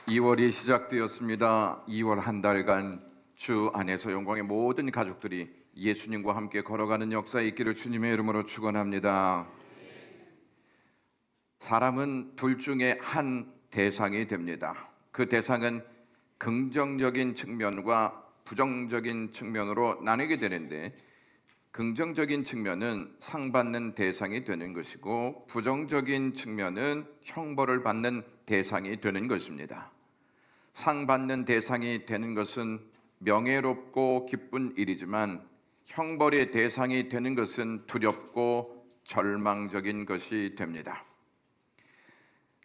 2월이 시작되었습니다. 2월 한 달간 주 안에서 영광의 모든 가족들이 예수님과 함께 걸어가는 역사에 있기를 주님의 이름으로 축원합니다. 사람은 둘 중에 한 대상이 됩니다. 그 대상은 긍정적인 측면과 부정적인 측면으로 나뉘게 되는데, 긍정적인 측면은 상받는 대상이 되는 것이고 부정적인 측면은 형벌을 받는 대상이 되는 것입니다. 상받는 대상이 되는 것은 명예롭고 기쁜 일이지만 형벌의 대상이 되는 것은 두렵고 절망적인 것이 됩니다.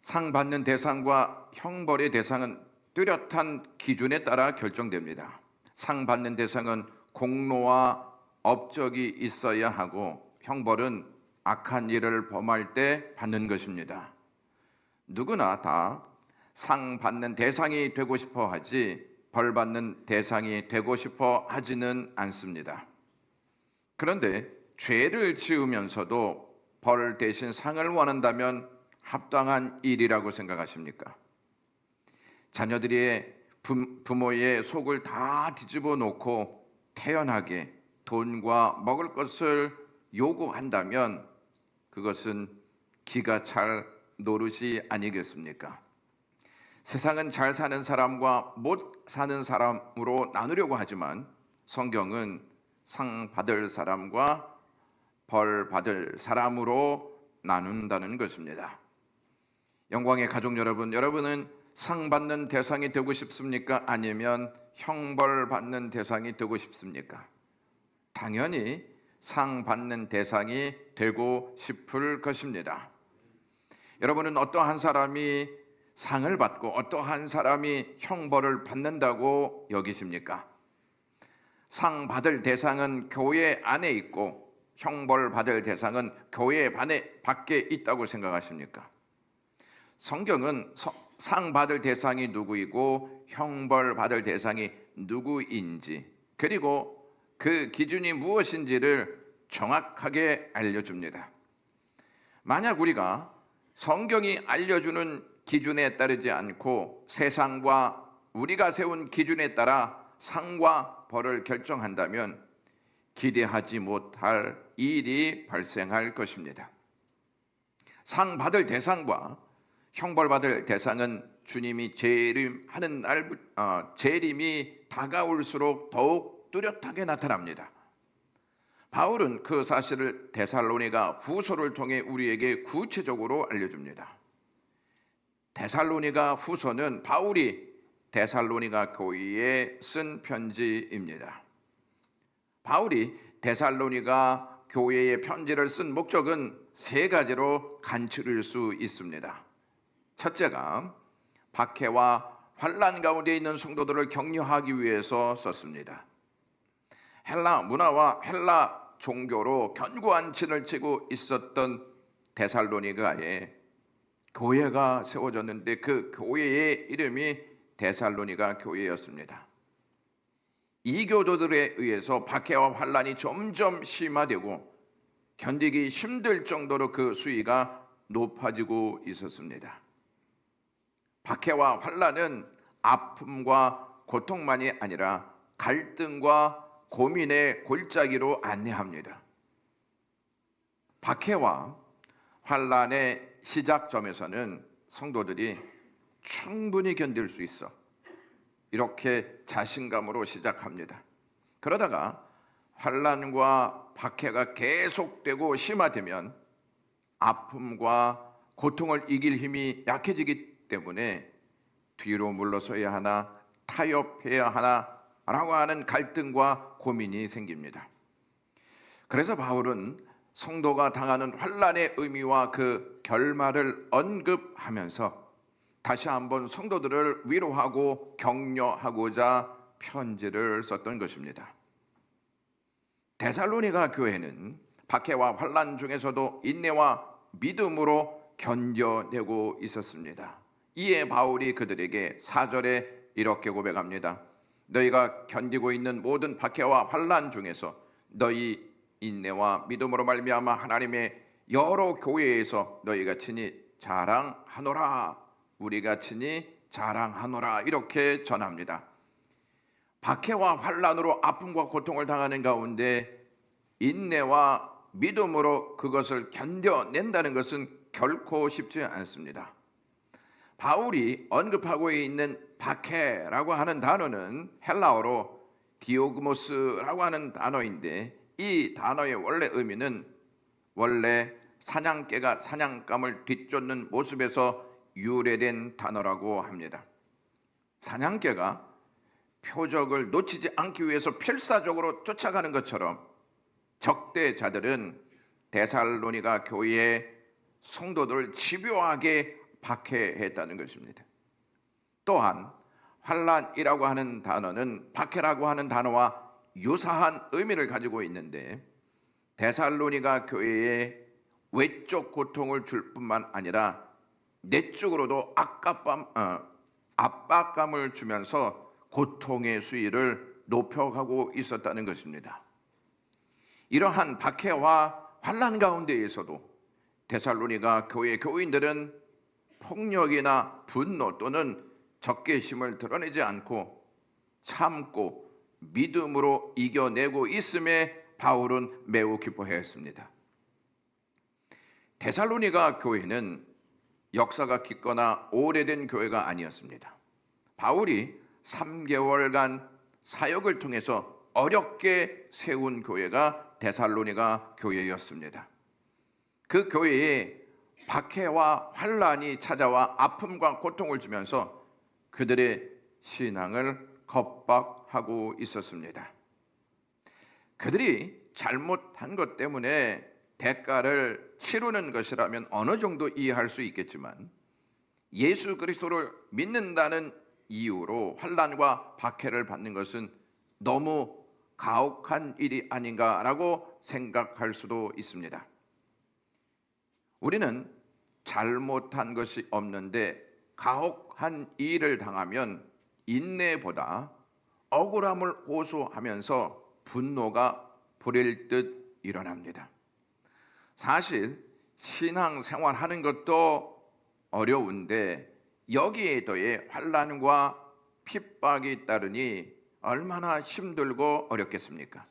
상받는 대상과 형벌의 대상은 뚜렷한 기준에 따라 결정됩니다. 상받는 대상은 공로와 업적이 있어야 하고 형벌은 악한 일을 범할 때 받는 것입니다. 누구나 다 상 받는 대상이 되고 싶어 하지 벌 받는 대상이 되고 싶어 하지는 않습니다. 그런데 죄를 지으면서도 벌 대신 상을 원한다면 합당한 일이라고 생각하십니까? 자녀들이 부모의 속을 다 뒤집어 놓고 태연하게 돈과 먹을 것을 요구한다면 그것은 기가 찰 노릇이 아니겠습니까? 세상은 잘 사는 사람과 못 사는 사람으로 나누려고 하지만 성경은 상 받을 사람과 벌 받을 사람으로 나눈다는 것입니다. 영광의 가족 여러분, 여러분은 상 받는 대상이 되고 싶습니까? 아니면 형벌 받는 대상이 되고 싶습니까? 당연히 상 받는 대상이 되고 싶을 것입니다. 여러분은 어떠한 사람이 상을 받고 어떠한 사람이 형벌을 받는다고 여기십니까? 상 받을 대상은 교회 안에 있고 형벌 받을 대상은 교회 밖에 있다고 생각하십니까? 성경은 상 받을 대상이 누구이고 형벌 받을 대상이 누구인지, 그리고 그 기준이 무엇인지를 정확하게 알려줍니다. 만약 우리가 성경이 알려주는 기준에 따르지 않고 세상과 우리가 세운 기준에 따라 상과 벌을 결정한다면 기대하지 못할 일이 발생할 것입니다. 상 받을 대상과 형벌 받을 대상은 주님이 재림하는 재림이 다가올수록 더욱 뚜렷하게 나타납니다. 바울은 그 사실을 데살로니가 후서를 통해 우리에게 구체적으로 알려줍니다. 데살로니가 후서는 바울이 데살로니가 교회에 쓴 편지입니다. 바울이 데살로니가 교회에 편지를 쓴 목적은 세 가지로 간추릴 수 있습니다. 첫째가 박해와 환난 가운데 있는 성도들을 격려하기 위해서 썼습니다. 헬라 문화와 헬라 종교로 견고한 진을 치고 있었던 데살로니가에 교회가 세워졌는데 그 교회의 이름이 데살로니가 교회였습니다. 이 교도들에 의해서 박해와 환난이 점점 심화되고 견디기 힘들 정도로 그 수위가 높아지고 있었습니다. 박해와 환난은 아픔과 고통만이 아니라 갈등과 고민의 골짜기로 안내합니다. 박해와 환난의 시작점에서는 성도들이 충분히 견딜 수 있어 이렇게 자신감으로 시작합니다. 그러다가 환난과 박해가 계속되고 심화되면 아픔과 고통을 이길 힘이 약해지기 때문에 뒤로 물러서야 하나 타협해야 하나 라고 하는 갈등과 고민이 생깁니다. 그래서 바울은 성도가 당하는 환난의 의미와 그 결말을 언급하면서 다시 한번 성도들을 위로하고 격려하고자 편지를 썼던 것입니다. 데살로니가 교회는 박해와 환난 중에서도 인내와 믿음으로 견뎌내고 있었습니다. 이에 바울이 그들에게 4절에 이렇게 고백합니다. 너희가 견디고 있는 모든 박해와 환난 중에서 너희 인내와 믿음으로 말미암아 하나님의 여러 교회에서 너희가 친히 자랑하노라. 우리가 친히 자랑하노라 이렇게 전합니다. 박해와 환난으로 아픔과 고통을 당하는 가운데 인내와 믿음으로 그것을 견뎌낸다는 것은 결코 쉽지 않습니다. 바울이 언급하고 있는 박해라고 하는 단어는 헬라어로 디오그모스라고 하는 단어인데, 이 단어의 원래 의미는 원래 사냥개가 사냥감을 뒤쫓는 모습에서 유래된 단어라고 합니다. 사냥개가 표적을 놓치지 않기 위해서 필사적으로 쫓아가는 것처럼 적대자들은 데살로니가 교회의 성도들을 집요하게 박해했다는 것입니다. 또한 환난이라고 하는 단어는 박해라고 하는 단어와 유사한 의미를 가지고 있는데, 데살로니가 교회에 외적 고통을 줄 뿐만 아니라 내적으로도 압박감을 주면서 고통의 수위를 높여가고 있었다는 것입니다. 이러한 박해와 환난 가운데에서도 데살로니가 교회 교인들은 폭력이나 분노 또는 적개심을 드러내지 않고 참고 믿음으로 이겨내고 있음에 바울은 매우 기뻐했습니다. 데살로니가 교회는 역사가 깊거나 오래된 교회가 아니었습니다. 바울이 3개월간 사역을 통해서 어렵게 세운 교회가 데살로니가 교회였습니다. 그 교회에 박해와 환난이 찾아와 아픔과 고통을 주면서 그들의 신앙을 겁박하고 있었습니다. 그들이 잘못한 것 때문에 대가를 치르는 것이라면 어느 정도 이해할 수 있겠지만, 예수 그리스도를 믿는다는 이유로 환난과 박해를 받는 것은 너무 가혹한 일이 아닌가라고 생각할 수도 있습니다. 우리는 잘못한 것이 없는데 가혹한 일을 당하면 인내보다 억울함을 호소하면서 분노가 불일 듯 일어납니다. 사실 신앙생활 하는 것도 어려운데 여기에 더해 환난과 핍박이 따르니 얼마나 힘들고 어렵겠습니까?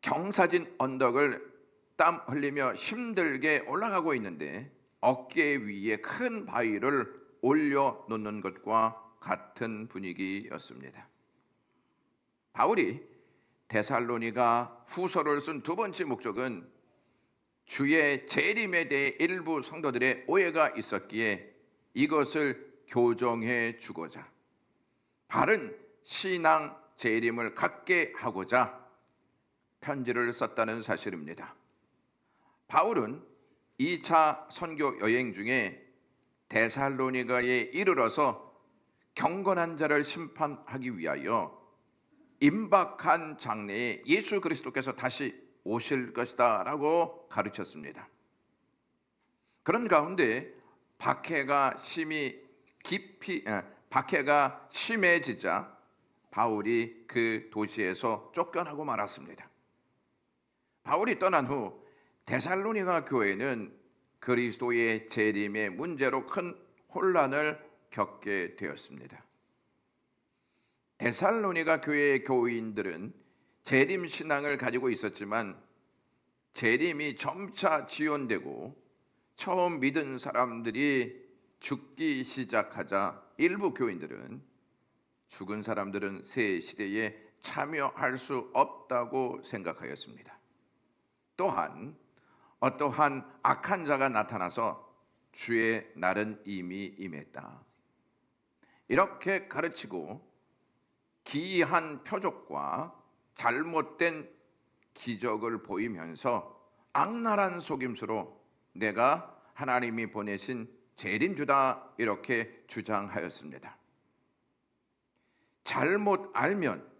경사진 언덕을 땀 흘리며 힘들게 올라가고 있는데 어깨 위에 큰 바위를 올려놓는 것과 같은 분위기였습니다. 바울이 데살로니가 후서를 쓴 두 번째 목적은 주의 재림에 대해 일부 성도들의 오해가 있었기에 이것을 교정해 주고자 바른 신앙 재림을 갖게 하고자 편지를 썼다는 사실입니다. 바울은 2차 선교 여행 중에 데살로니가에 이르러서 경건한 자를 심판하기 위하여 임박한 장래에 예수 그리스도께서 다시 오실 것이다 라고 가르쳤습니다. 그런 가운데 박해가 심해지자 바울이 그 도시에서 쫓겨나고 말았습니다. 바울이 떠난 후 데살로니가 교회는 그리스도의 재림의 문제로 큰 혼란을 겪게 되었습니다. 데살로니가 교회의 교인들은 재림 신앙을 가지고 있었지만 재림이 점차 지연되고 처음 믿은 사람들이 죽기 시작하자 일부 교인들은 죽은 사람들은 새 시대에 참여할 수 없다고 생각하였습니다. 또한 어떠한 악한 자가 나타나서 주의 날은 이미 임했다, 이렇게 가르치고 기이한 표적과 잘못된 기적을 보이면서 악랄한 속임수로 내가 하나님이 보내신 재림주다 이렇게 주장하였습니다. 잘못 알면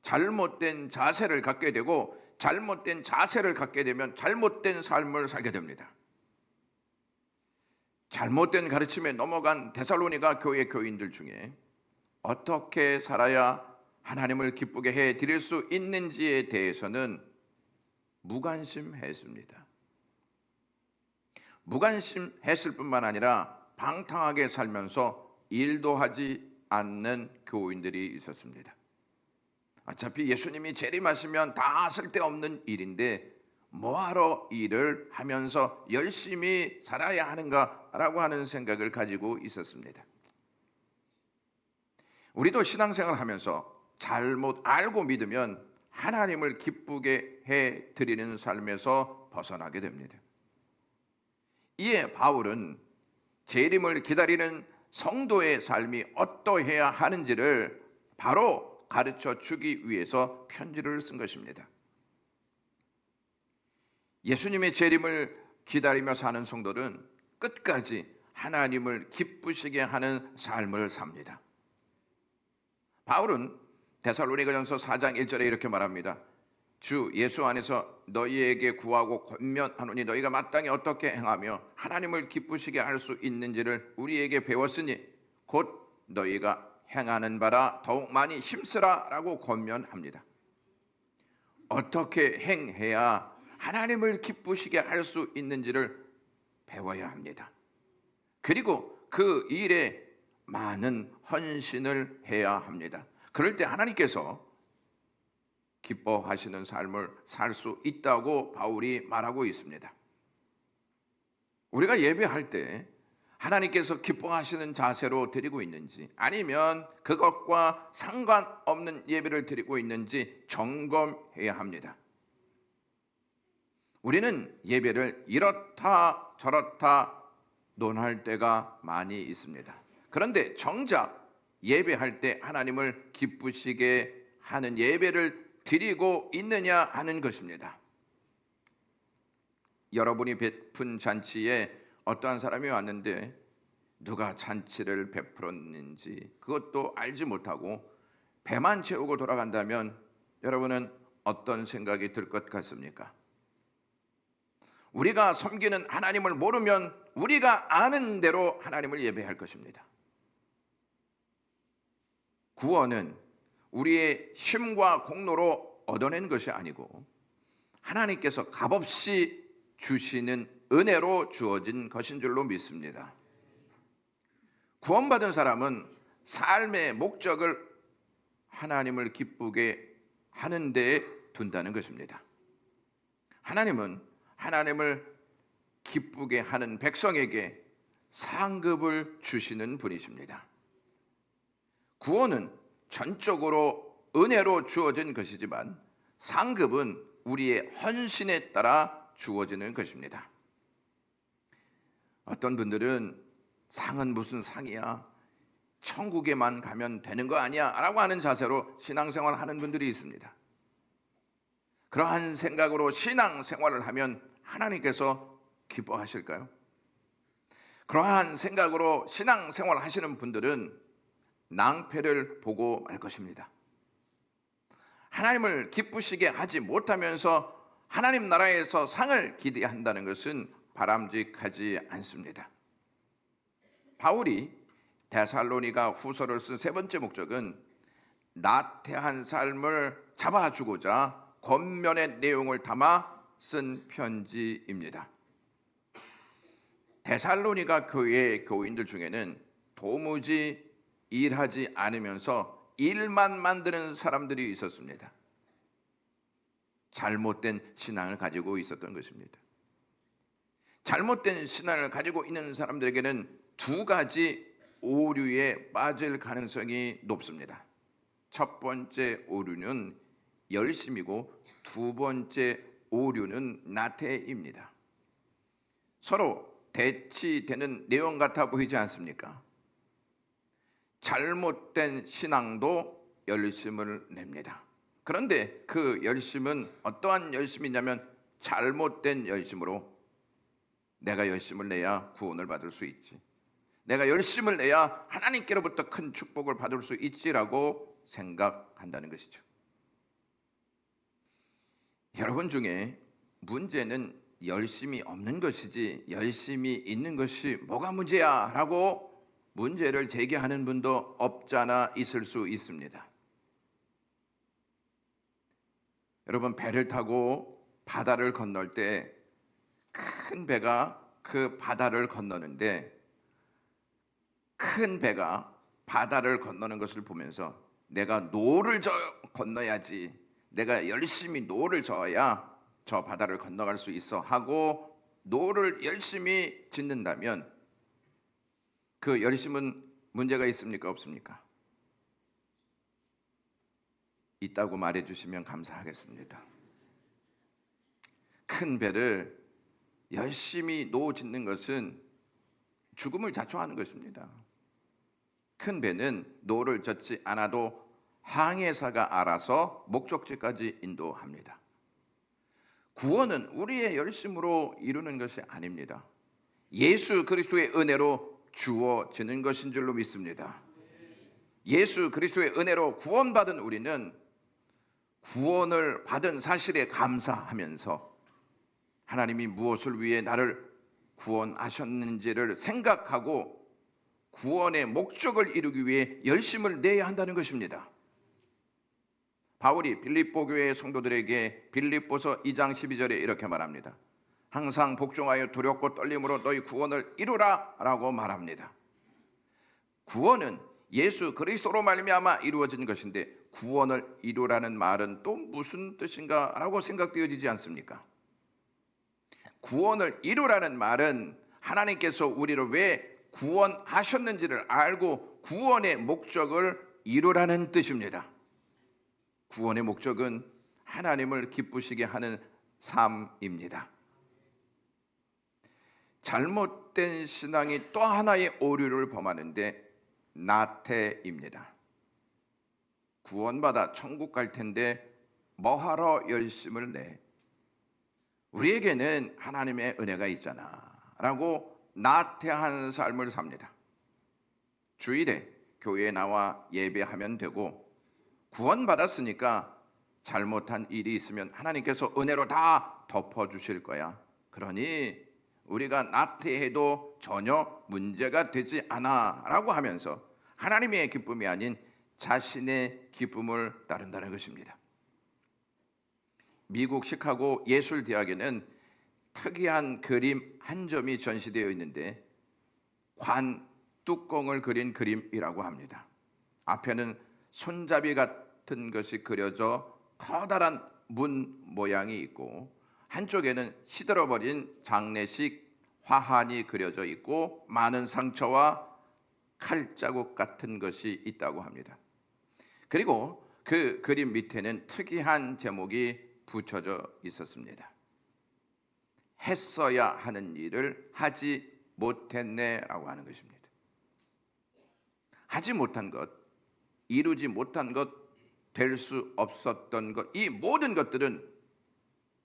잘못된 자세를 갖게 되고 잘못된 자세를 갖게 되면 잘못된 삶을 살게 됩니다. 잘못된 가르침에 넘어간 데살로니가 교회 교인들 중에 어떻게 살아야 하나님을 기쁘게 해 드릴 수 있는지에 대해서는 무관심했습니다. 무관심했을 뿐만 아니라 방탕하게 살면서 일도 하지 않는 교인들이 있었습니다. 어차피 예수님이 재림하시면 다 쓸데없는 일인데 뭐하러 일을 하면서 열심히 살아야 하는가라고 하는 생각을 가지고 있었습니다. 우리도 신앙생활을 하면서 잘못 알고 믿으면 하나님을 기쁘게 해 드리는 삶에서 벗어나게 됩니다. 이에 바울은 재림을 기다리는 성도의 삶이 어떠해야 하는지를 바로 가르쳐 주기 위해서 편지를 쓴 것입니다. 예수님의 재림을 기다리며 사는 성도는 끝까지 하나님을 기쁘시게 하는 삶을 삽니다. 바울은 데살로니가전서 4장 1절에 이렇게 말합니다. 주 예수 안에서 너희에게 구하고 권면하노니 너희가 마땅히 어떻게 행하며 하나님을 기쁘시게 할 수 있는지를 우리에게 배웠으니 곧 너희가 행하는 바라 더욱 많이 힘쓰라 라고 권면합니다. 어떻게 행해야 하나님을 기쁘시게 할 수 있는지를 배워야 합니다. 그리고 그 일에 많은 헌신을 해야 합니다. 그럴 때 하나님께서 기뻐하시는 삶을 살 수 있다고 바울이 말하고 있습니다. 우리가 예배할 때 하나님께서 기뻐하시는 자세로 드리고 있는지 아니면 그것과 상관없는 예배를 드리고 있는지 점검해야 합니다. 우리는 예배를 이렇다 저렇다 논할 때가 많이 있습니다. 그런데 정작 예배할 때 하나님을 기쁘시게 하는 예배를 드리고 있느냐 하는 것입니다. 여러분이 베푼 잔치에 어떠한 사람이 왔는데 누가 잔치를 베풀었는지 그것도 알지 못하고 배만 채우고 돌아간다면 여러분은 어떤 생각이 들 것 같습니까? 우리가 섬기는 하나님을 모르면 우리가 아는 대로 하나님을 예배할 것입니다. 구원은 우리의 힘과 공로로 얻어낸 것이 아니고 하나님께서 값없이 주시는 은혜로 주어진 것인 줄로 믿습니다. 구원받은 사람은 삶의 목적을 하나님을 기쁘게 하는 데에 둔다는 것입니다. 하나님은 하나님을 기쁘게 하는 백성에게 상급을 주시는 분이십니다. 구원은 전적으로 은혜로 주어진 것이지만 상급은 우리의 헌신에 따라 주어지는 것입니다. 어떤 분들은 상은 무슨 상이야? 천국에만 가면 되는 거 아니야? 라고 하는 자세로 신앙생활을 하는 분들이 있습니다. 그러한 생각으로 신앙생활을 하면 하나님께서 기뻐하실까요? 그러한 생각으로 신앙생활을 하시는 분들은 낭패를 보고 말 것입니다. 하나님을 기쁘시게 하지 못하면서 하나님 나라에서 상을 기대한다는 것은 바람직하지 않습니다. 바울이 데살로니가 후서를 쓴 세 번째 목적은 나태한 삶을 잡아주고자 권면의 내용을 담아 쓴 편지입니다. 데살로니가 교회의 교인들 중에는 도무지 일하지 않으면서 일만 만드는 사람들이 있었습니다. 잘못된 신앙을 가지고 있었던 것입니다. 잘못된 신앙을 가지고 있는 사람들에게는 두 가지 오류에 빠질 가능성이 높습니다. 첫 번째 오류는 열심이고 두 번째 오류는 나태입니다. 서로 대치되는 내용 같아 보이지 않습니까? 잘못된 신앙도 열심을 냅니다. 그런데 그 열심은 어떠한 열심이냐면 잘못된 열심으로 내가 열심을 내야 구원을 받을 수 있지. 내가 열심을 내야 하나님께로부터 큰 축복을 받을 수 있지라고 생각한다는 것이죠. 여러분 중에 문제는 열심이 없는 것이지 열심이 있는 것이 뭐가 문제야? 라고 문제를 제기하는 분도 없잖아 있을 수 있습니다. 여러분 배를 타고 바다를 건널 때 큰 배가 그 바다를 건너는데 큰 배가 바다를 건너는 것을 보면서 내가 노를 건너야지, 내가 열심히 노를 저어야 저 바다를 건너갈 수 있어 하고 노를 열심히 짓는다면 그 열심은 문제가 있습니까, 없습니까? 있다고 말해 주시면 감사하겠습니다. 큰 배를 열심히 노 짓는 것은 죽음을 자초하는 것입니다. 큰 배는 노를 젓지 않아도 항해사가 알아서 목적지까지 인도합니다. 구원은 우리의 열심으로 이루는 것이 아닙니다. 예수 그리스도의 은혜로 주어지는 것인 줄로 믿습니다. 예수 그리스도의 은혜로 구원받은 우리는 구원을 받은 사실에 감사하면서 하나님이 무엇을 위해 나를 구원하셨는지를 생각하고 구원의 목적을 이루기 위해 열심을 내야 한다는 것입니다. 바울이 빌립보 교회의 성도들에게 빌립보서 2장 12절에 이렇게 말합니다. 항상 복종하여 두렵고 떨림으로 너희 구원을 이루라 라고 말합니다. 구원은 예수 그리스도로 말미암아 이루어진 것인데 구원을 이루라는 말은 또 무슨 뜻인가 라고 생각되어지지 않습니까? 구원을 이루라는 말은 하나님께서 우리를 왜 구원하셨는지를 알고 구원의 목적을 이루라는 뜻입니다. 구원의 목적은 하나님을 기쁘시게 하는 삶입니다. 잘못된 신앙이 또 하나의 오류를 범하는데 나태입니다. 구원받아 천국 갈 텐데 뭐하러 열심을 내? 우리에게는 하나님의 은혜가 있잖아 라고 나태한 삶을 삽니다. 주일에 교회에 나와 예배하면 되고 구원받았으니까 잘못한 일이 있으면 하나님께서 은혜로 다 덮어주실 거야. 그러니 우리가 나태해도 전혀 문제가 되지 않아 라고 하면서 하나님의 기쁨이 아닌 자신의 기쁨을 따른다는 것입니다. 미국 시카고 예술대학에는 특이한 그림 한 점이 전시되어 있는데 관 뚜껑을 그린 그림이라고 합니다. 앞에는 손잡이 같은 것이 그려져 커다란 문 모양이 있고 한쪽에는 시들어버린 장례식 화환이 그려져 있고 많은 상처와 칼자국 같은 것이 있다고 합니다. 그리고 그 그림 밑에는 특이한 제목이 붙여져 있었습니다. 했어야 하는 일을 하지 못했네라고 하는 것입니다. 하지 못한 것, 이루지 못한 것, 될 수 없었던 것, 이 모든 것들은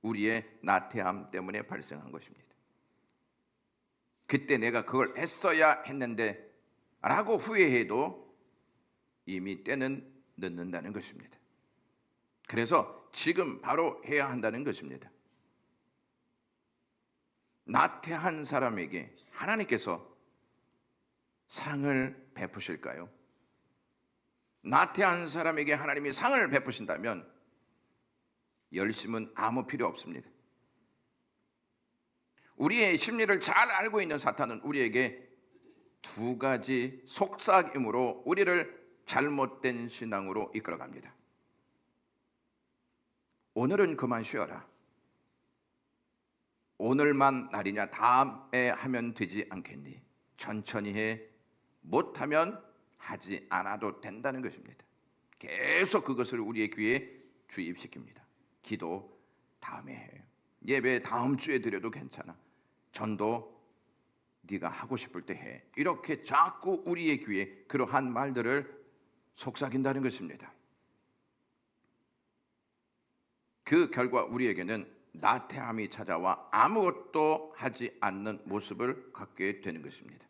우리의 나태함 때문에 발생한 것입니다. 그때 내가 그걸 했어야 했는데 라고 후회해도 이미 때는 늦는다는 것입니다. 그래서 지금 바로 해야 한다는 것입니다. 나태한 사람에게 하나님께서 상을 베푸실까요? 나태한 사람에게 하나님이 상을 베푸신다면 열심은 아무 필요 없습니다. 우리의 심리를 잘 알고 있는 사탄은 우리에게 두 가지 속삭임으로 우리를 잘못된 신앙으로 이끌어갑니다. 오늘은 그만 쉬어라. 오늘만 날이냐, 다음에 하면 되지 않겠니? 천천히 해. 못하면 하지 않아도 된다는 것입니다. 계속 그것을 우리의 귀에 주입시킵니다. 기도 다음에 해. 예배 다음 주에 드려도 괜찮아. 전도 네가 하고 싶을 때 해. 이렇게 자꾸 우리의 귀에 그러한 말들을 속삭인다는 것입니다. 그 결과 우리에게는 나태함이 찾아와 아무것도 하지 않는 모습을 갖게 되는 것입니다.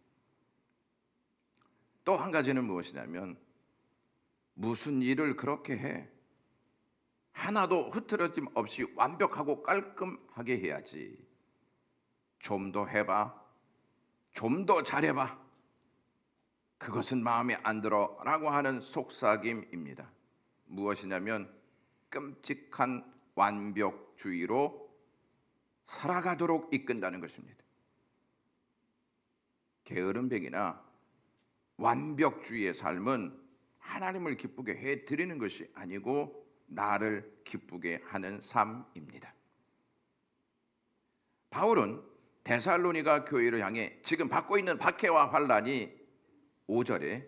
또 한 가지는 무엇이냐면 무슨 일을 그렇게 해? 하나도 흐트러짐 없이 완벽하고 깔끔하게 해야지. 좀 더 해봐. 좀 더 잘해봐. 그것은 마음에 안 들어 라고 하는 속삭임입니다. 무엇이냐면 끔찍한 완벽주의로 살아가도록 이끈다는 것입니다. 게으름뱅이나 완벽주의의 삶은 하나님을 기쁘게 해 드리는 것이 아니고 나를 기쁘게 하는 삶입니다. 바울은 데살로니가 교회를 향해 지금 받고 있는 박해와 환난이 5절에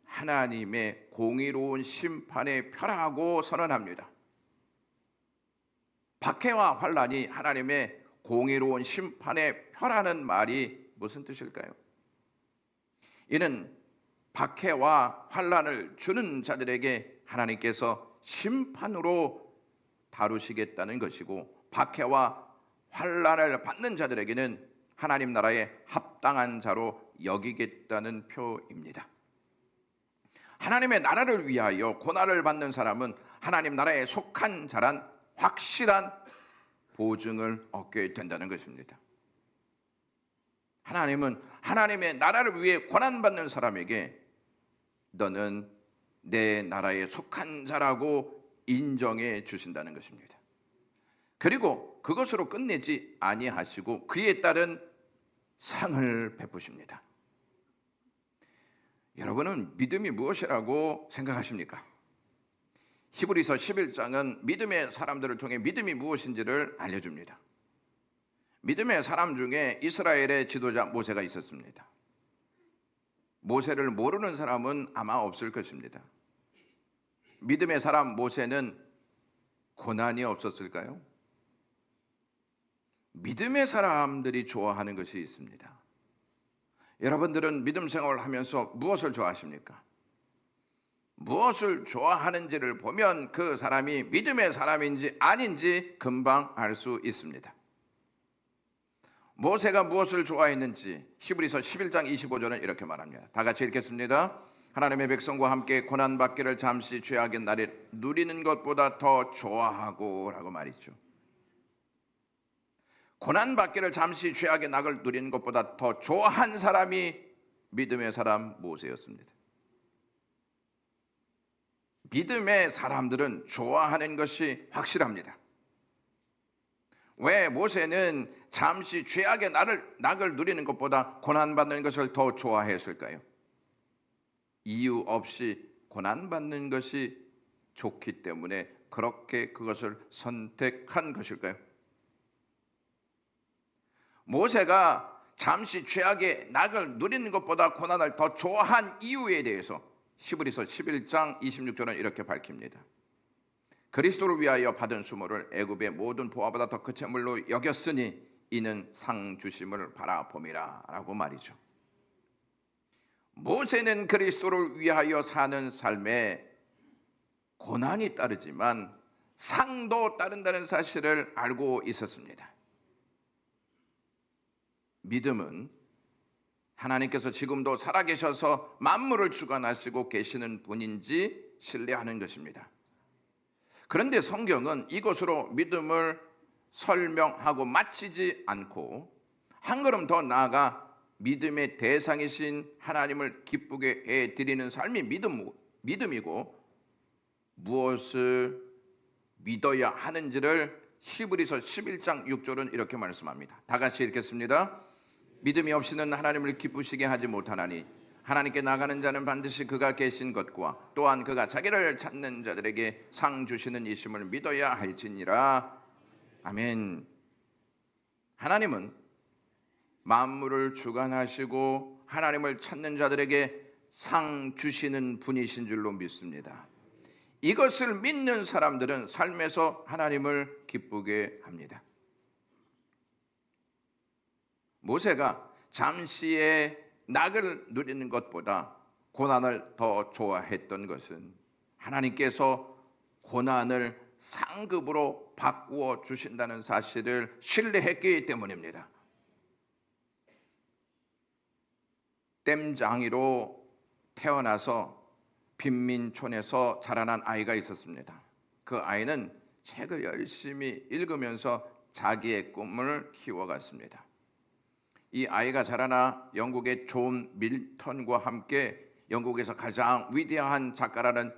하나님의 공의로운 심판에 표라고 선언합니다. 박해와 환난이 하나님의 공의로운 심판에 표라는 말이 무슨 뜻일까요? 이는 박해와 환난을 주는 자들에게 하나님께서 심판으로 다루시겠다는 것이고, 박해와 환난을 받는 자들에게는 하나님 나라에 합당한 자로 여기겠다는 표입니다. 하나님의 나라를 위하여 고난을 받는 사람은 하나님 나라에 속한 자란 확실한 보증을 얻게 된다는 것입니다. 하나님은 하나님의 나라를 위해 고난받는 사람에게 너는 내 나라에 속한 자라고 인정해 주신다는 것입니다. 그리고 그것으로 끝내지 아니하시고 그에 따른 상을 베푸십니다. 여러분은 믿음이 무엇이라고 생각하십니까? 히브리서 11장은 믿음의 사람들을 통해 믿음이 무엇인지를 알려줍니다. 믿음의 사람 중에 이스라엘의 지도자 모세가 있었습니다. 모세를 모르는 사람은 아마 없을 것입니다. 믿음의 사람 모세는 고난이 없었을까요? 믿음의 사람들이 좋아하는 것이 있습니다. 여러분들은 믿음 생활을 하면서 무엇을 좋아하십니까? 무엇을 좋아하는지를 보면 그 사람이 믿음의 사람인지 아닌지 금방 알 수 있습니다. 모세가 무엇을 좋아했는지 히브리서 11장 25절은 이렇게 말합니다. 다 같이 읽겠습니다. 하나님의 백성과 함께 고난받기를 잠시 죄악의 날에 누리는 것보다 더 좋아하고 라고 말이죠. 고난받기를 잠시 죄악의 낙을 누리는 것보다 더 좋아한 사람이 믿음의 사람 모세였습니다. 믿음의 사람들은 좋아하는 것이 확실합니다. 왜 모세는 잠시 죄악의 낙을 누리는 것보다 고난받는 것을 더 좋아했을까요? 이유 없이 고난받는 것이 좋기 때문에 그렇게 그것을 선택한 것일까요? 모세가 잠시 죄악의 낙을 누리는 것보다 고난을 더 좋아한 이유에 대해서 히브리서 11장 26절은 이렇게 밝힙니다. 그리스도를 위하여 받은 수모를 애굽의 모든 보화보다 더 큰 재물로 여겼으니 이는 상 주심을 바라봄이라 라고 말이죠. 모세는 그리스도를 위하여 사는 삶에 고난이 따르지만 상도 따른다는 사실을 알고 있었습니다. 믿음은 하나님께서 지금도 살아계셔서 만물을 주관하시고 계시는 분인지 신뢰하는 것입니다. 그런데 성경은 이것으로 믿음을 설명하고 마치지 않고 한 걸음 더 나아가 믿음의 대상이신 하나님을 기쁘게 해드리는 삶이 믿음이고 무엇을 믿어야 하는지를 히브리서 11장 6절은 이렇게 말씀합니다. 다 같이 읽겠습니다. 믿음이 없이는 하나님을 기쁘시게 하지 못하나니 하나님께 나가는 자는 반드시 그가 계신 것과 또한 그가 자기를 찾는 자들에게 상 주시는 이심을 믿어야 할지니라. 아멘. 하나님은 만물을 주관하시고 하나님을 찾는 자들에게 상 주시는 분이신 줄로 믿습니다. 이것을 믿는 사람들은 삶에서 하나님을 기쁘게 합니다. 모세가 잠시의 낙을 누리는 것보다 고난을 더 좋아했던 것은 하나님께서 고난을 상급으로 바꾸어 주신다는 사실을 신뢰했기 때문입니다. 땜장이로 태어나서 빈민촌에서 자라난 아이가 있었습니다. 그 아이는 책을 열심히 읽으면서 자기의 꿈을 키워갔습니다. 이 아이가 자라나 영국의 존 밀턴과 함께 영국에서 가장 위대한 작가라는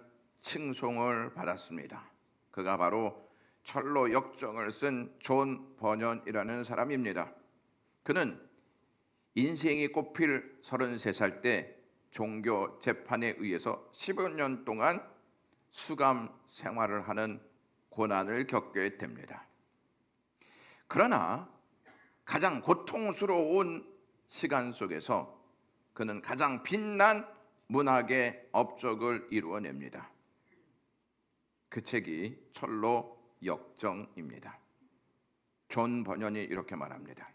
칭송을 받았습니다. 그가 바로 철로 역정을 쓴 존 버년이라는 사람입니다. 그는 인생이 꽃필 33살 때 종교 재판에 의해서 15년 동안 수감 생활을 하는 고난을 겪게 됩니다. 그러나 가장 고통스러운 시간 속에서 그는 가장 빛난 문학의 업적을 이루어냅니다. 그 책이 철로 역정입니다. 존 버년이 이렇게 말합니다.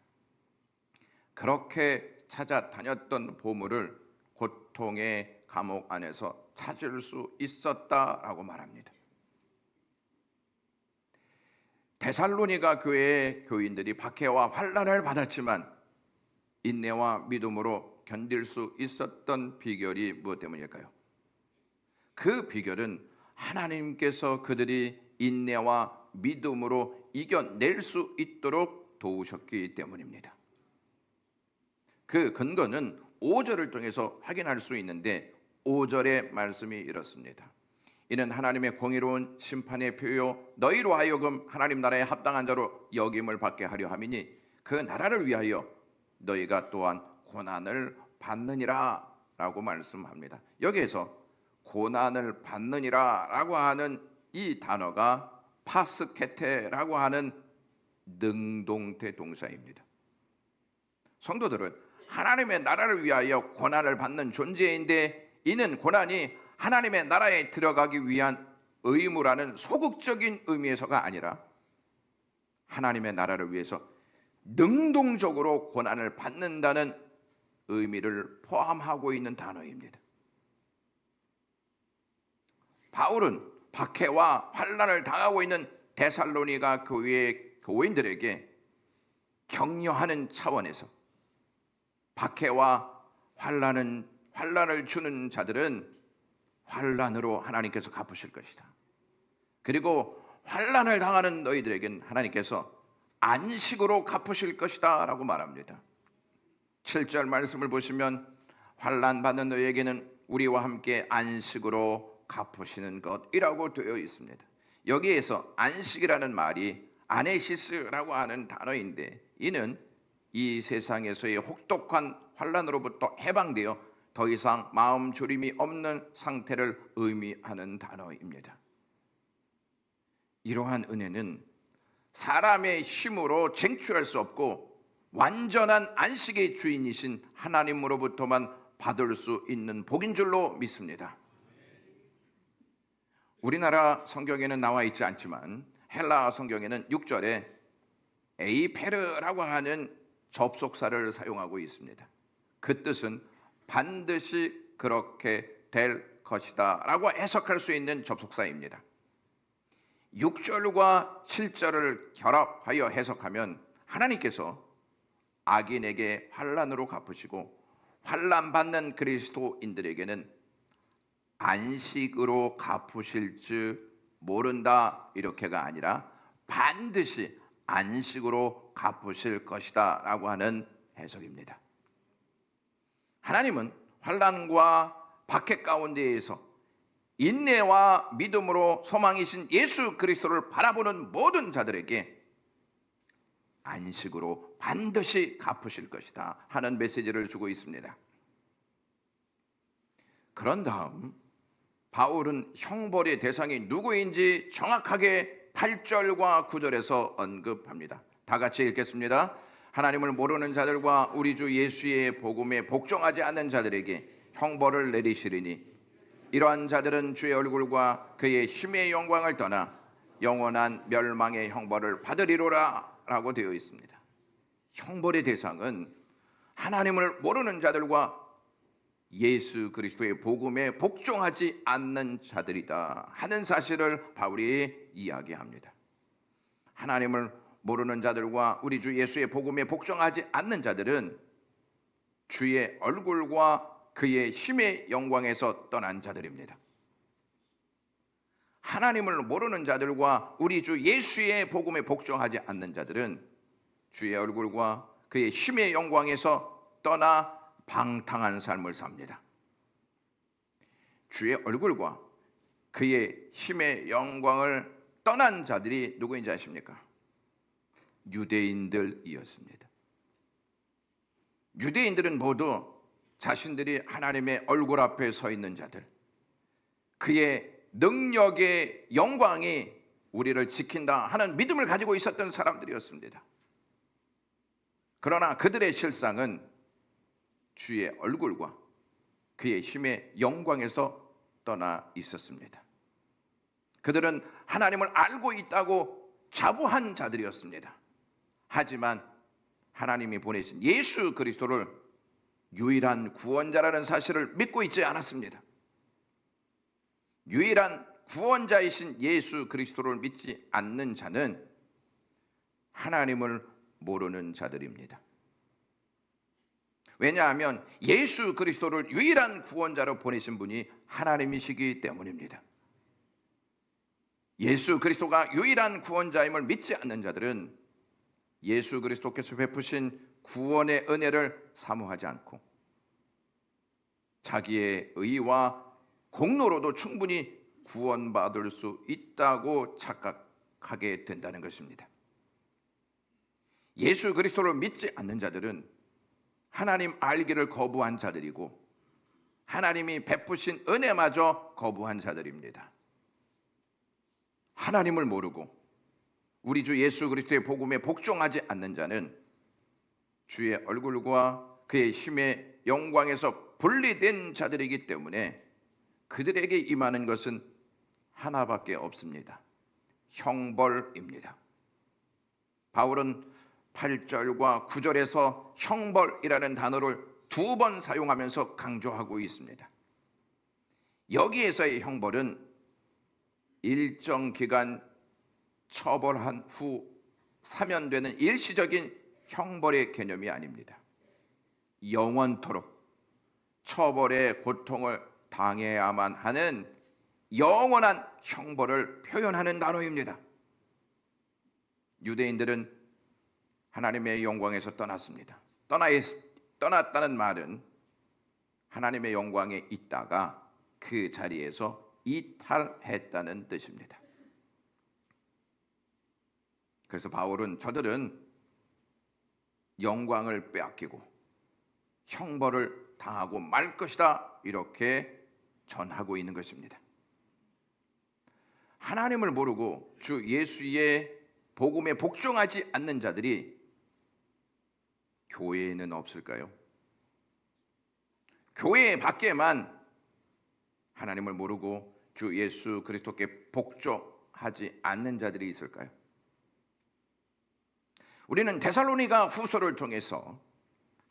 그렇게 찾아다녔던 보물을 고통의 감옥 안에서 찾을 수 있었다라고 말합니다. 데살로니가 교회의 교인들이 박해와 환난을 받았지만 인내와 믿음으로 견딜 수 있었던 비결이 무엇 때문일까요? 그 비결은 하나님께서 그들이 인내와 믿음으로 이겨낼 수 있도록 도우셨기 때문입니다. 그 근거는 5절을 통해서 확인할 수 있는데 5절의 말씀이 이렇습니다. 이는 하나님의 공의로운 심판의 표요 너희로 하여금 하나님 나라에 합당한 자로 여김을 받게 하려 함이니 그 나라를 위하여 너희가 또한 고난을 받느니라 라고 말씀합니다. 여기에서 고난을 받느니라 라고 하는 이 단어가 파스케테라고 하는 능동태 동사입니다. 성도들은 하나님의 나라를 위하여 고난을 받는 존재인데 이는 고난이 하나님의 나라에 들어가기 위한 의무라는 소극적인 의미에서가 아니라 하나님의 나라를 위해서 능동적으로 고난을 받는다는 의미를 포함하고 있는 단어입니다. 바울은 박해와 환난을 당하고 있는 데살로니가 교회의 교인들에게 격려하는 차원에서 박해와 환난을 주는 자들은 환난으로 하나님께서 갚으실 것이다. 그리고 환난을 당하는 너희들에게는 하나님께서 안식으로 갚으실 것이다 라고 말합니다. 7절 말씀을 보시면 환난 받는 너희에게는 우리와 함께 안식으로 갚으시는 것이라고 되어 있습니다. 여기에서 안식이라는 말이 아네시스라고 하는 단어인데 이는 이 세상에서의 혹독한 환난으로부터 해방되어 더 이상 마음 졸임이 없는 상태를 의미하는 단어입니다. 이러한 은혜는 사람의 힘으로 쟁취할 수 없고 완전한 안식의 주인이신 하나님으로부터만 받을 수 있는 복인 줄로 믿습니다. 우리나라 성경에는 나와 있지 않지만 헬라 성경에는 6절에 에이페르라고 하는 접속사를 사용하고 있습니다. 그 뜻은 반드시 그렇게 될 것이다 라고 해석할 수 있는 접속사입니다. 6절과 7절을 결합하여 해석하면 하나님께서 악인에게 환난으로 갚으시고 환난 받는 그리스도인들에게는 안식으로 갚으실 줄 모른다 이렇게가 아니라 반드시 안식으로 갚으실 것이다 라고 하는 해석입니다. 하나님은 환난과 박해 가운데에서 인내와 믿음으로 소망이신 예수 그리스도를 바라보는 모든 자들에게 안식으로 반드시 갚으실 것이다 하는 메시지를 주고 있습니다. 그런 다음 바울은 형벌의 대상이 누구인지 정확하게 8절과 9절에서 언급합니다. 다 같이 읽겠습니다. 하나님을 모르는 자들과 우리 주 예수의 복음에 복종하지 않는 자들에게 형벌을 내리시리니 이러한 자들은 주의 얼굴과 그의 힘의 영광을 떠나 영원한 멸망의 형벌을 받으리로라 라고 되어 있습니다. 형벌의 대상은 하나님을 모르는 자들과 예수 그리스도의 복음에 복종하지 않는 자들이다 하는 사실을 바울이 이야기합니다. 하나님을 모르는 자들과 우리 주 예수의 복음에 복종하지 않는 자들은 주의 얼굴과 그의 힘의 영광에서 떠난 자들입니다. 하나님을 모르는 자들과 우리 주 예수의 복음에 복종하지 않는 자들은 주의 얼굴과 그의 힘의 영광에서 떠나 방탕한 삶을 삽니다. 주의 얼굴과 그의 힘의 영광을 떠난 자들이 누구인지 아십니까? 유대인들이었습니다. 유대인들은 모두 자신들이 하나님의 얼굴 앞에 서 있는 자들, 그의 능력의 영광이 우리를 지킨다 하는 믿음을 가지고 있었던 사람들이었습니다. 그러나 그들의 실상은 주의 얼굴과 그의 힘의 영광에서 떠나 있었습니다. 그들은 하나님을 알고 있다고 자부한 자들이었습니다. 하지만 하나님이 보내신 예수 그리스도를 유일한 구원자라는 사실을 믿고 있지 않았습니다. 유일한 구원자이신 예수 그리스도를 믿지 않는 자는 하나님을 모르는 자들입니다. 왜냐하면 예수 그리스도를 유일한 구원자로 보내신 분이 하나님이시기 때문입니다. 예수 그리스도가 유일한 구원자임을 믿지 않는 자들은 예수 그리스도께서 베푸신 구원의 은혜를 사모하지 않고 자기의 의와 공로로도 충분히 구원받을 수 있다고 착각하게 된다는 것입니다. 예수 그리스도를 믿지 않는 자들은 하나님 알기를 거부한 자들이고 하나님이 베푸신 은혜마저 거부한 자들입니다. 하나님을 모르고 우리 주 예수 그리스도의 복음에 복종하지 않는 자는 주의 얼굴과 그의 힘의 영광에서 분리된 자들이기 때문에 그들에게 임하는 것은 하나밖에 없습니다. 형벌입니다. 바울은 8절과 9절에서 형벌이라는 단어를 2번 사용하면서 강조하고 있습니다. 여기에서의 형벌은 일정 기간 처벌한 후 사면되는 일시적인 형벌의 개념이 아닙니다. 영원토록 처벌의 고통을 당해야만 하는 영원한 형벌을 표현하는 단어입니다. 유대인들은 하나님의 영광에서 떠났습니다. 떠났다는 말은 하나님의 영광에 있다가 그 자리에서 이탈했다는 뜻입니다. 그래서 바울은 저들은 영광을 빼앗기고 형벌을 당하고 말 것이다 이렇게 전하고 있는 것입니다. 하나님을 모르고 주 예수의 복음에 복종하지 않는 자들이 교회에는 없을까요? 교회 밖에만 하나님을 모르고 주 예수 그리스도께 복종하지 않는 자들이 있을까요? 우리는 데살로니가 후서를 통해서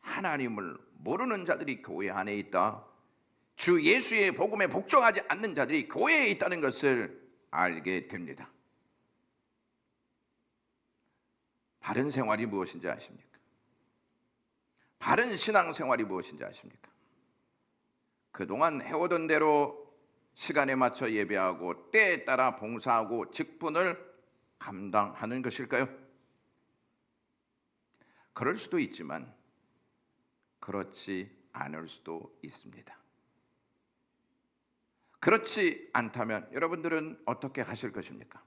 하나님을 모르는 자들이 교회 안에 있다, 주 예수의 복음에 복종하지 않는 자들이 교회에 있다는 것을 알게 됩니다. 바른 생활이 무엇인지 아십니까? 바른 신앙생활이 무엇인지 아십니까? 그동안 해오던 대로 시간에 맞춰 예배하고 때에 따라 봉사하고 직분을 감당하는 것일까요? 그럴 수도 있지만 그렇지 않을 수도 있습니다. 그렇지 않다면 여러분들은 어떻게 하실 것입니까?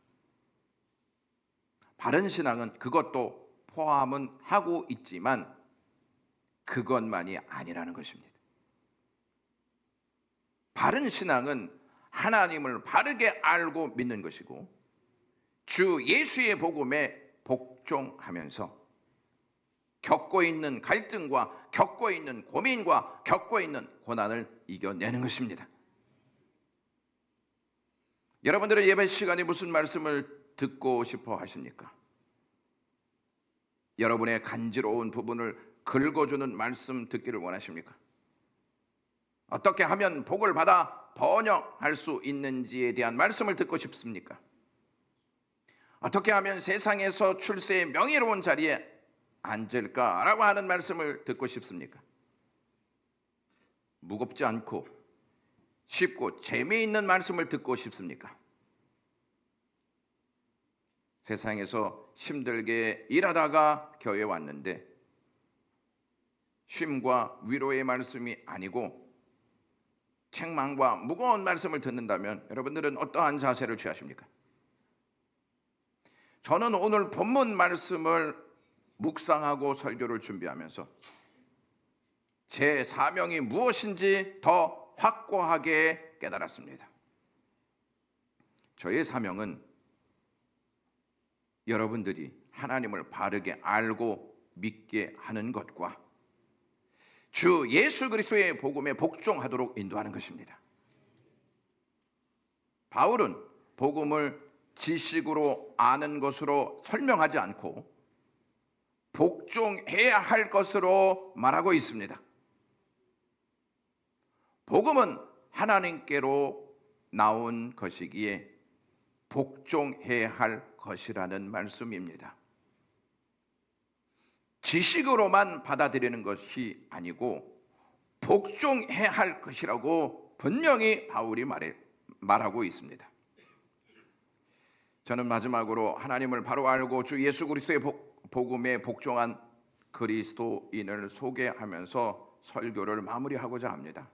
바른 신앙은 그것도 포함은 하고 있지만 그것만이 아니라는 것입니다. 바른 신앙은 하나님을 바르게 알고 믿는 것이고 주 예수의 복음에 복종하면서 겪고 있는 갈등과 겪고 있는 고민과 겪고 있는 고난을 이겨내는 것입니다. 여러분들의 예배 시간에 무슨 말씀을 듣고 싶어 하십니까? 여러분의 간지러운 부분을 긁어주는 말씀 듣기를 원하십니까? 어떻게 하면 복을 받아 번영할 수 있는지에 대한 말씀을 듣고 싶습니까? 어떻게 하면 세상에서 출세의 명예로운 자리에 앉을까라고 하는 말씀을 듣고 싶습니까? 무겁지 않고 쉽고 재미있는 말씀을 듣고 싶습니까? 세상에서 힘들게 일하다가 교회에 왔는데 쉼과 위로의 말씀이 아니고 책망과 무거운 말씀을 듣는다면 여러분들은 어떠한 자세를 취하십니까? 저는 오늘 본문 말씀을 묵상하고 설교를 준비하면서 제 사명이 무엇인지 더 확고하게 깨달았습니다. 저의 사명은 여러분들이 하나님을 바르게 알고 믿게 하는 것과 주 예수 그리스도의 복음에 복종하도록 인도하는 것입니다. 바울은 복음을 지식으로 아는 것으로 설명하지 않고 복종해야 할 것으로 말하고 있습니다. 복음은 하나님께로 나온 것이기에 복종해야 할 것이라는 말씀입니다. 지식으로만 받아들이는 것이 아니고 복종해야 할 것이라고 분명히 바울이 말하고 있습니다. 저는 마지막으로 하나님을 바로 알고 주 예수 그리스도의 복음에 복종한 그리스도인을 소개하면서 설교를 마무리하고자 합니다.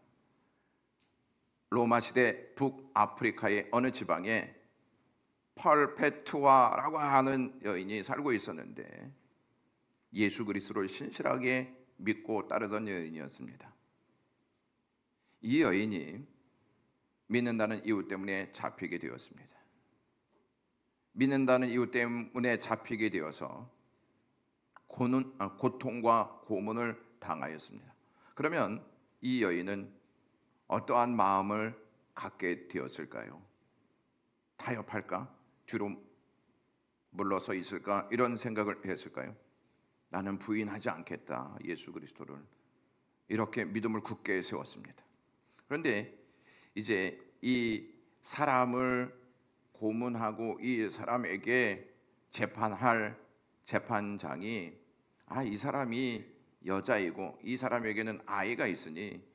로마 시대 북아프리카의 어느 지방에 펄페투아라고 하는 여인이 살고 있었는데 예수 그리스도를 신실하게 믿고 따르던 여인이었습니다. 이 여인이 믿는다는 이유 때문에 잡히게 되었습니다. 믿는다는 이유 때문에 잡히게 되어서 고통과 고문을 당하였습니다. 그러면 이 여인은 어떠한 마음을 갖게 되었을까요? 타협할까? 뒤로 물러서 있을까? 이런 생각을 했을까요? 나는 부인하지 않겠다. 예수 그리스도를. 이렇게 믿음을 굳게 세웠습니다. 그런데 이제 이 사람을 고문하고 이 사람에게 재판할 재판장이 이 사람이 여자이고 이 사람에게는 아이가 있으니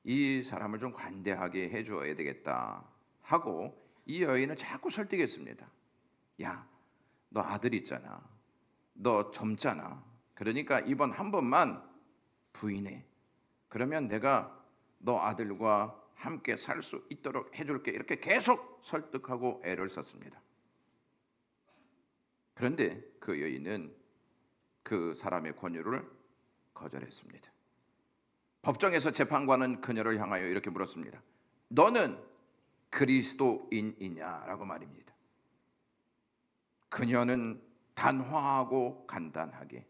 이 사람을 좀 관대하게 해줘야 되겠다 하고 이 여인을 자꾸 설득했습니다. 야, 너 아들 있잖아. 너 젊잖아. 그러니까 이번 한 번만 부인해. 그러면 내가 너 아들과 함께 살 수 있도록 해줄게. 이렇게 계속 설득하고 애를 썼습니다. 그런데 그 여인은 그 사람의 권유를 거절했습니다. 법정에서 재판관은 그녀를 향하여 이렇게 물었습니다. 너는 그리스도인이냐라고 말입니다. 그녀는 단호하고 간단하게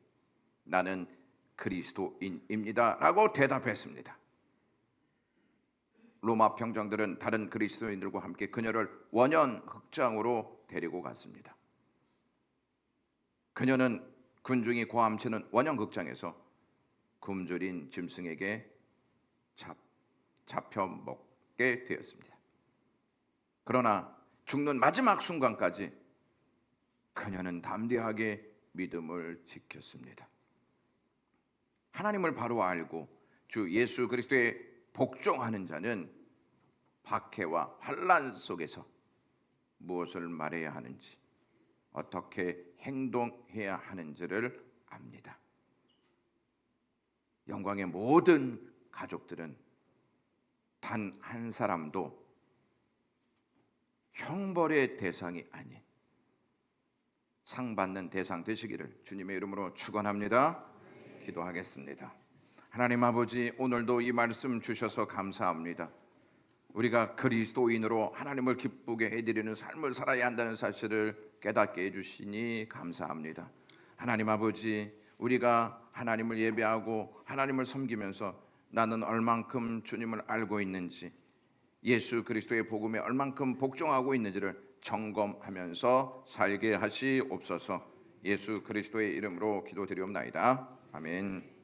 나는 그리스도인입니다라고 대답했습니다. 로마 병정들은 다른 그리스도인들과 함께 그녀를 원형 극장으로 데리고 갔습니다. 그녀는 군중이 고함치는 원형 극장에서 굶주린 짐승에게 잡혀 먹게 되었습니다. 그러나 죽는 마지막 순간까지 그녀는 담대하게 믿음을 지켰습니다. 하나님을 바로 알고 주 예수 그리스도에 복종하는 자는 박해와 환난 속에서 무엇을 말해야 하는지, 어떻게 행동해야 하는지를 압니다. 영광의 모든 가족들은 단 한 사람도 형벌의 대상이 아닌 상 받는 대상 되시기를 주님의 이름으로 축원합니다. 기도하겠습니다. 하나님 아버지, 오늘도 이 말씀 주셔서 감사합니다. 우리가 그리스도인으로 하나님을 기쁘게 해드리는 삶을 살아야 한다는 사실을 깨닫게 해주시니 감사합니다. 하나님 아버지, 우리가 하나님을 예배하고 하나님을 섬기면서 나는 얼만큼 주님을 알고 있는지, 예수 그리스도의 복음에 얼만큼 복종하고 있는지를 점검하면서 살게 하시옵소서. 예수 그리스도의 이름으로 기도드리옵나이다. 아멘.